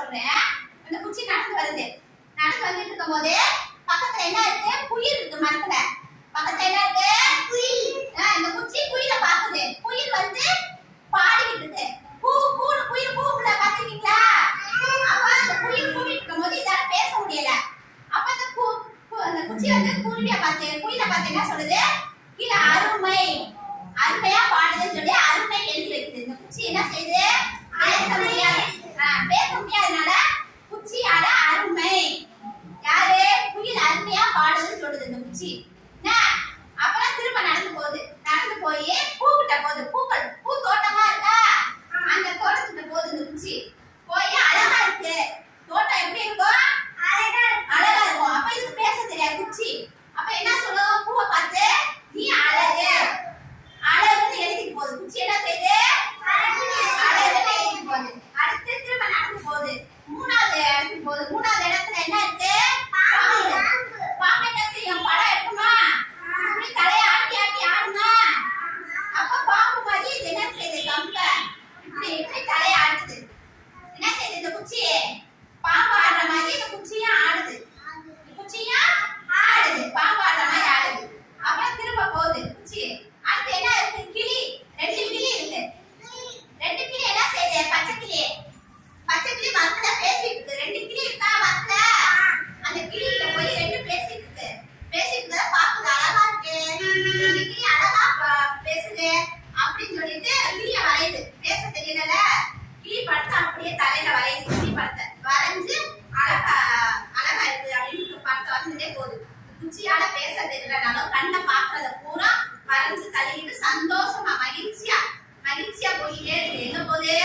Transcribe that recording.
சொல்றேன். அந்த குச்சி நடந்து வருது. நடந்து வந்துட்டு இருக்கும்போது பக்கத்துல என்ன இருக்கு? குயில் இருக்கு மரத்துல. பக்கத்துல என்ன இருக்கு? குயில். இந்த குச்சி குயில பாக்குது. குயில் வந்து பாடிக்கிட்டு இருக்கு. பூ பூன்னு குயில் கூப்பிட பாத்துக்கீங்களா? அப்ப அந்த குயில் கூப்பிட்டு இருக்கும்போது இதால பேச முடியல. அப்ப அந்த குச்சி வந்து குருவிய பார்த்து குயில பார்த்து என்ன சொல்லுது? கீழ அருமை அருமையா பாடுதுன்னு சொல்லி அருமை எழுதி வைக்குது. இந்த குச்சி என்ன செய்யுது? பேச முடியாது. பேச முடியாதனால குச்சியால அருமை யாரு? குயில் அருமையா பாடுதுன்னு சொல்லுது இந்த குச்சி. அப்புறம் திரும்ப நடந்து போகுது. நடந்து போய் பூக்கிட்ட போகுது. பூ தோட்டமா இருக்கா? அந்த தோட்டத்துக்கு போகுது இந்த குச்சி. போய் அழகா இருக்கு. தோட்டம் எப்படி இருக்கும்? அழகா இருக்கும். அப்ப இதுக்கு பேச தெரியாது குச்சி. அப்ப என்ன சொல்லும்? பூவை பார்த்து நீ அழகு அழகுன்னு எழுதிட்டு போகுது. குச்சி என்ன செய்யுது? அழகுன்னு எழுதிட்டு போகுது. அடுத்து திரும்ப நடந்து போகுது. மூணாவது இடத்துக்கு போகுது. மூணாவது இடத்துல என்ன இருக்கு? பாம்பு என்ன செய்யும்? படம் எடுக்குமா? இப்படி தலையை ஆட்டி ஆட்டி ஆடுமா? அப்ப பாம்பு மாதிரி இது என்ன செய்யுது? கம்ப இப்படி இப்படி தலையை ஆடுது. என்ன செய்யுது இந்த குச்சி? பாம்பு ஆடுற மாதிரி இந்த குச்சியும் ஆடுது. குச்சியும் ஆடுது. பாம்பு ஆடுற மாதிரி ஆடுது. அப்புறம் திரும்ப போகுது குச்சி. அடுத்து என்ன இருக்கு? கிளி. 2 கிளி இருக்கு. 2 கிளி என்ன செய்யுது? பச்சை கிளி. பச்சை கிளி மரத்துல பேசிட்டு இருக்கு. 2 கிளி இருக்கா மரத்துல? அந்த கிளிகிட்ட போய் 2 பேசிட்டு இருக்கு. பேசிட்டு இருக்கத பாக்குது. அழகா இருக்கு. 2 கிளி அழகா பேசுது அப்படின்னு சொல்லிட்டு கிளிய வரையுது. பேச தெரியல. கிளி படத்தை அப்படியே தலையில வரையுது. கிளி படத்தை வரைஞ்சு அழகா இருக்கு அப்படின்னு படத்தை வந்துட்டே போகுது. குச்சியால பேச தெரியலனாலும் கண்ணை பாக்குறத பூரா வரைஞ்சு தள்ளிட்டு சந்தோஷமா மகிழ்ச்சியா போயிட்டே இருக்கு. எங்க போகுது?